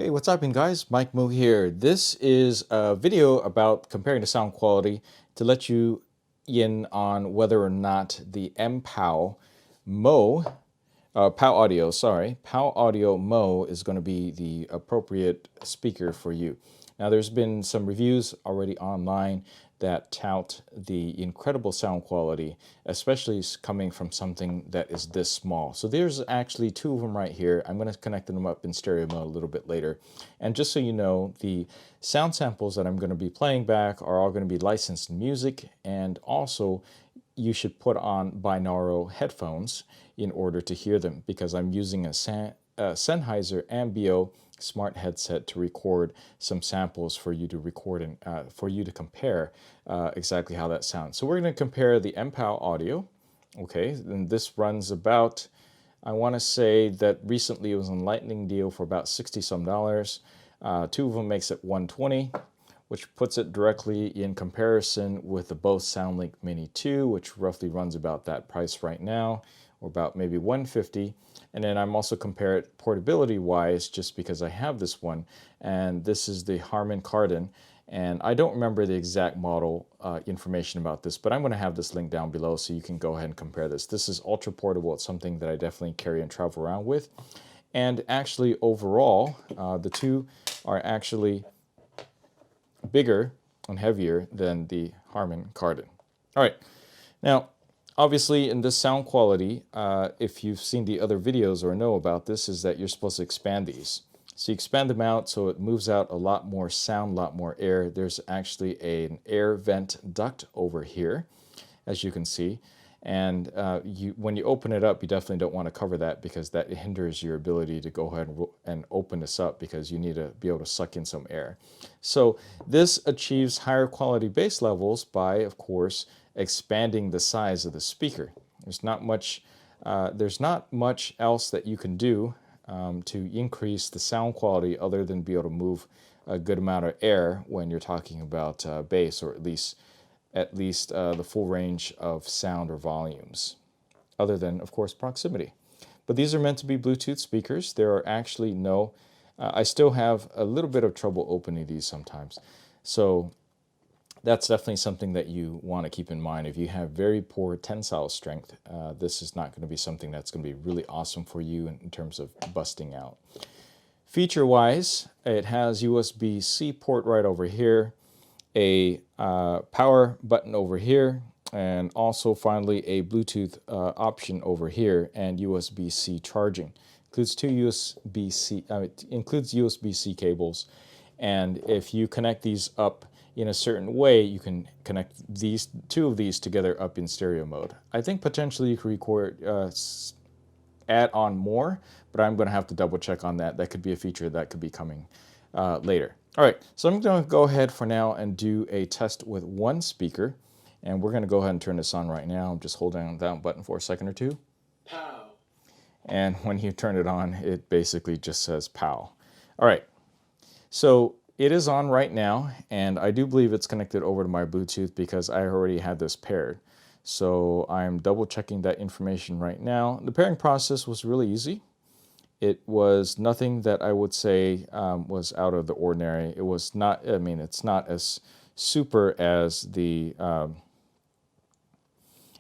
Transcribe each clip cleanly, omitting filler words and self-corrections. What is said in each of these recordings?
Hey, what's up, guys? Mike Moo here. This is a video about comparing the sound quality to let you in on whether or not the MPOW Mo, POW Audio, sorry, POW Audio Mo is going to be the appropriate speaker for you. Now, there's been some reviews already online that tout the incredible sound quality, especially coming from something that is this small. So there's actually two of them right here. I'm going to connect them up in stereo mode a little bit later. And just so you know, the sound samples that I'm going to be playing back are all going to be licensed music, and also you should put on binaural headphones in order to hear them, because I'm using a Sennheiser Ambeo smart headset to record some samples for you to record and for you to compare exactly how that sounds. So we're going to compare the MPOW audio. Okay, and this runs about, I want to say that recently it was a Lightning deal for about 60 some dollars. Two of them makes it 120, which puts it directly in comparison with the Bose SoundLink Mini 2, which roughly runs about that price right now, or about maybe 150. And then I'm also compare it portability wise, just because I have this one, and this is the Harman Kardon. And I don't remember the exact model information about this, but I'm going to have this link down below so you can go ahead and compare this. This is ultra portable. It's something that I definitely carry and travel around with. And actually, overall, the two are actually bigger and heavier than the Harman Kardon. All right, now obviously in this sound quality, if you've seen the other videos or know about this, is that you're supposed to expand these. So you expand them out so it moves out a lot more sound, a lot more air. There's actually an air vent duct over here, as you can see. And when you open it up, you definitely don't want to cover that, because that hinders your ability to go ahead and open this up, because you need to be able to suck in some air. So this achieves higher quality bass levels by, of course, expanding the size of the speaker. There's not much else that you can do to increase the sound quality other than be able to move a good amount of air when you're talking about bass, or at least the full range of sound or volumes, other than, of course, proximity. But these are meant to be Bluetooth speakers. There are actually no, I still have a little bit of trouble opening these sometimes. So that's definitely something that you want to keep in mind. If you have very poor tensile strength, this is not going to be something that's going to be really awesome for you in terms of busting out. Feature-wise, it has USB-C port right over here, a power button over here, and also finally a Bluetooth option over here, and USB-C charging. Includes two USB-C, it includes USB-C cables, and if you connect these up in a certain way, you can connect these two of these together up in stereo mode. I think potentially you could record, add on more, but I'm going to have to double check on that. That could be a feature that could be coming later. All right, so I'm going to go ahead for now and do a test with one speaker, and we're going to go ahead and turn this on right now. I'm just holding that button for a second or two. Pow. And when you turn it on, it basically just says pow. All right, so it is on right now, and I do believe it's connected over to my Bluetooth because I already had this paired. So I'm double checking that information right now. The pairing process was really easy. It was nothing that I would say was out of the ordinary. It was not, I mean, it's not as super as the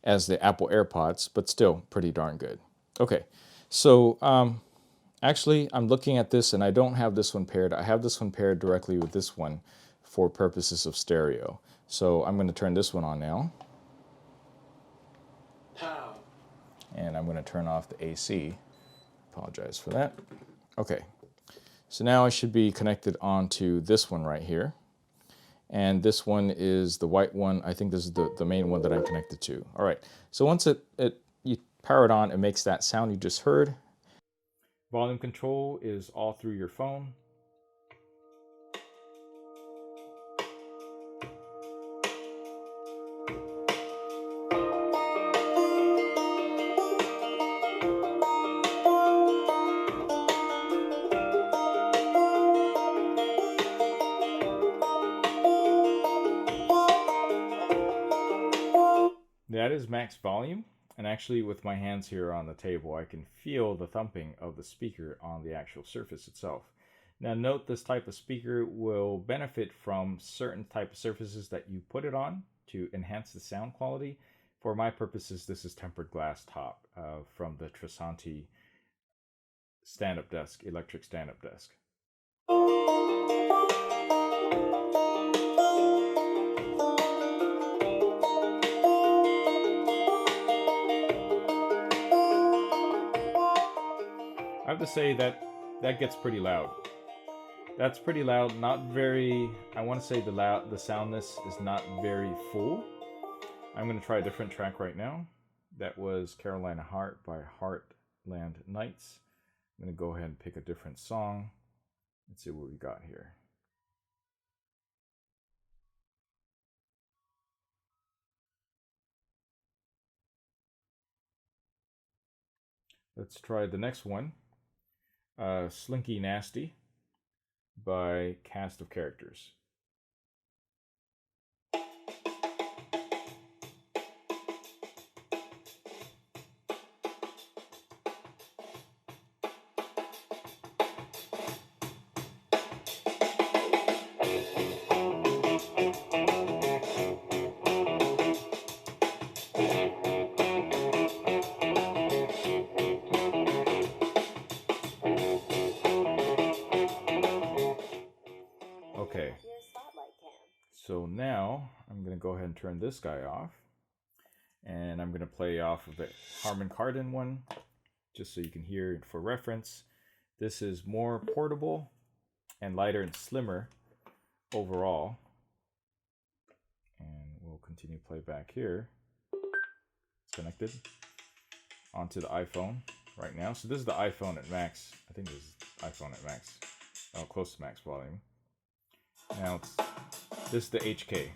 Apple AirPods, but still pretty darn good. Okay, so actually I'm looking at this and I don't have this one paired. I have this one paired directly with this one for purposes of stereo. So I'm going to turn this one on now. Pow. And I'm going to turn off the AC. Apologize for that. Okay, so now I should be connected onto this one right here. And this one is the white one. I think this is the main one that I'm connected to. All right, so once you power it on, it makes that sound you just heard. Volume control is all through your phone. That is max volume, and actually with my hands here on the table, I can feel the thumping of the speaker on the actual surface itself. Now note this type of speaker will benefit from certain type of surfaces that you put it on to enhance the sound quality. For my purposes, this is tempered glass top from the Tresanti stand-up desk, electric stand-up desk. I have to say that gets pretty loud. That's pretty loud, not very, I want to say the soundness is not very full. I'm going to try a different track right now. That was Carolina Heart by Heartland Nights. I'm going to go ahead and pick a different song. Let's see what we got here. Let's try the next one. Slinky Nasty by Cast of Characters. Okay, so now I'm going to go ahead and turn this guy off, and I'm going to play off of the Harman Kardon one, just so you can hear it for reference. This is more portable and lighter and slimmer overall. And we'll continue playback here. It's connected onto the iPhone right now. So this is the iPhone at max. I think this is iPhone at max. Oh, close to max volume. Now, this is the HK.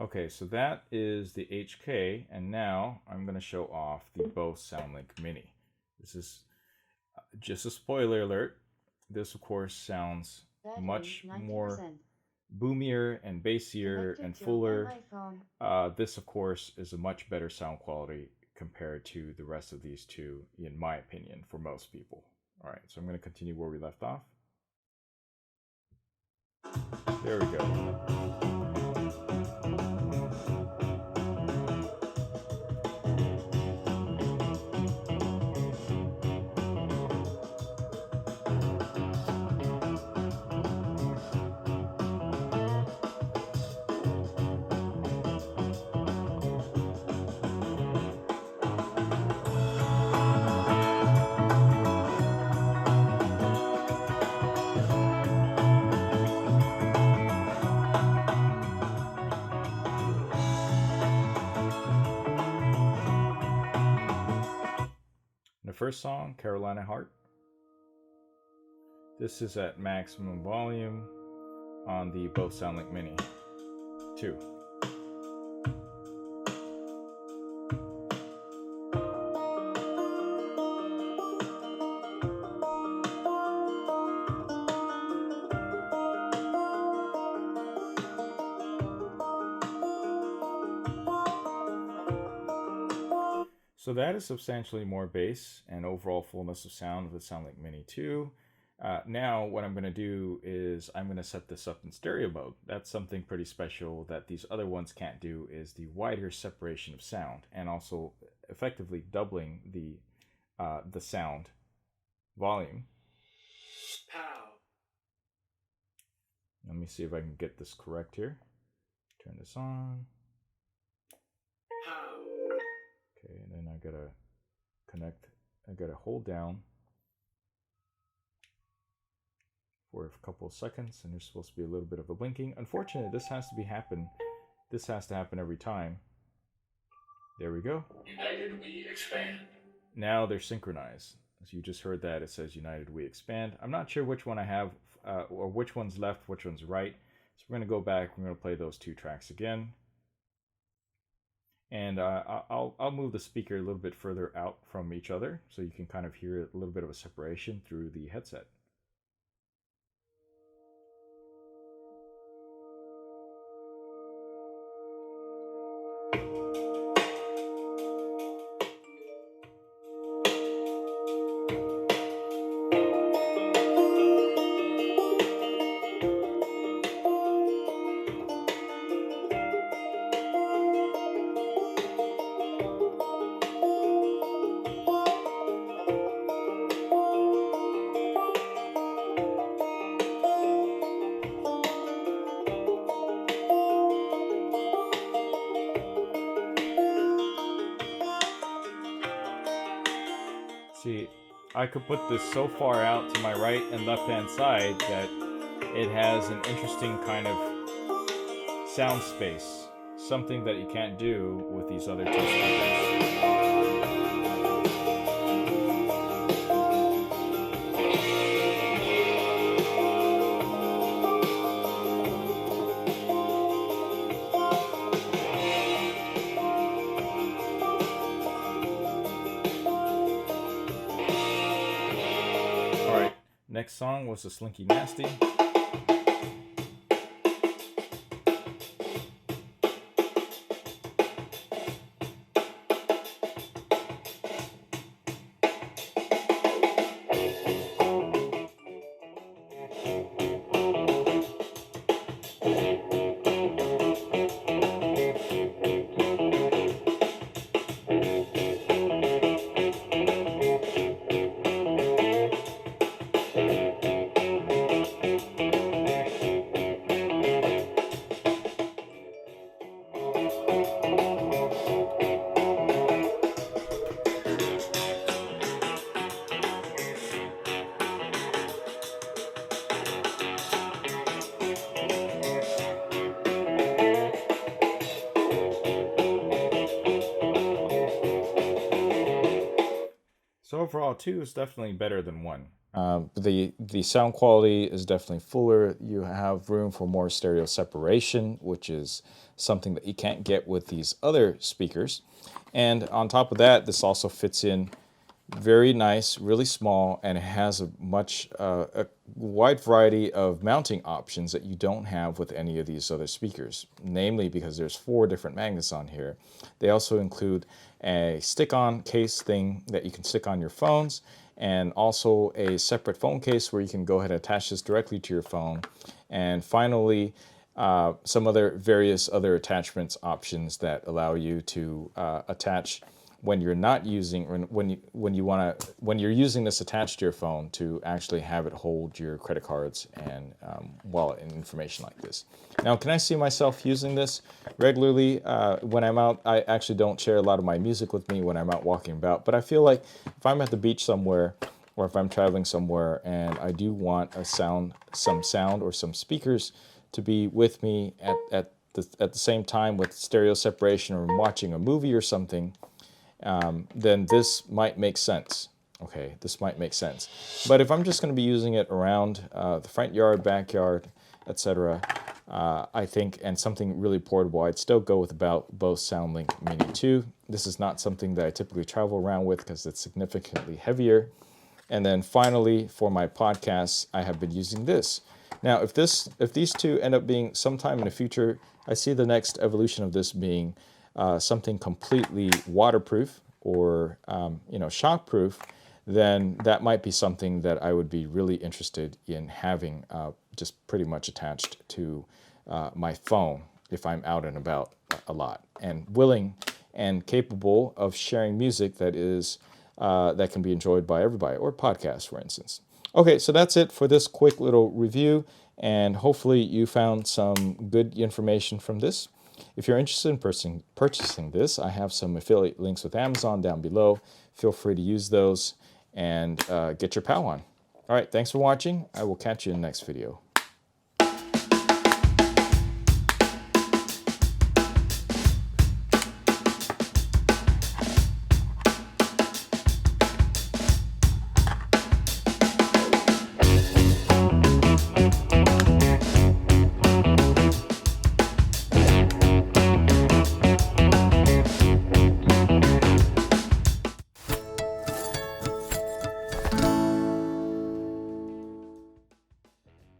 Okay, so that is the HK, and now I'm going to show off the Bose SoundLink Mini. This is just a spoiler alert. This, of course, sounds much more boomier and bassier and fuller. This, of course, is a much better sound quality compared to the rest of these two, in my opinion, for most people. All right, so I'm going to continue where we left off. There we go. The first song, Carolina Heart. This is at maximum volume on the Bose SoundLink Mini 2. So that is substantially more bass and overall fullness of sound of the SoundLink Mini 2. Now what I'm going to do is I'm going to set this up in stereo mode. That's something pretty special that these other ones can't do, is the wider separation of sound, and also effectively doubling the sound volume. Pow. Let me see if I can get this correct here. Turn this on. Okay, and then I gotta connect, I gotta hold down for a couple of seconds, and there's supposed to be a little bit of a blinking. Unfortunately, this has to happen every time. There we go. United we expand. Now they're synchronized. As you just heard that, it says United we expand. I'm not sure which one I have, or which one's left, which one's right. So we're going to go back. We're going to play those two tracks again. And I'll move the speaker a little bit further out from each other so you can kind of hear a little bit of a separation through the headset. See, I could put this so far out to my right and left hand side that it has an interesting kind of sound space, something that you can't do with these other two speakers. Next song was the Slinky Nasty. So overall, 2 is definitely better than 1. The sound quality is definitely fuller. You have room for more stereo separation, which is something that you can't get with these other speakers. And on top of that, this also fits in very nice, really small, and it has a wide variety of mounting options that you don't have with any of these other speakers, namely because there's 4 different magnets on here. They also include a stick-on case thing that you can stick on your phones, and also a separate phone case where you can go ahead and attach this directly to your phone. And finally, some various other attachments options that allow you to attach when you're not using, when you're using this attached to your phone, to actually have it hold your credit cards and wallet and information like this. Now, can I see myself using this regularly when I'm out? I actually don't share a lot of my music with me when I'm out walking about, but I feel like if I'm at the beach somewhere, or if I'm traveling somewhere and I do want some sound or some speakers to be with me at the same time with stereo separation, or I'm watching a movie or something, then this might make sense. Okay, this might make sense. But if I'm just going to be using it around the front yard, backyard, etc., I think, and something really portable, I'd still go with about Bose SoundLink Mini 2. This is not something that I typically travel around with because it's significantly heavier. And then finally, for my podcasts, I have been using this. Now, if these two end up being sometime in the future, I see the next evolution of this being something completely waterproof or shockproof, then that might be something that I would be really interested in having just pretty much attached to my phone if I'm out and about a lot, and willing and capable of sharing music that can be enjoyed by everybody, or podcasts, for instance. Okay, so that's it for this quick little review, and hopefully you found some good information from this. If you're interested in purchasing this, I have some affiliate links with Amazon down below. Feel free to use those and get your POW on. All right, thanks for watching. I will catch you in the next video.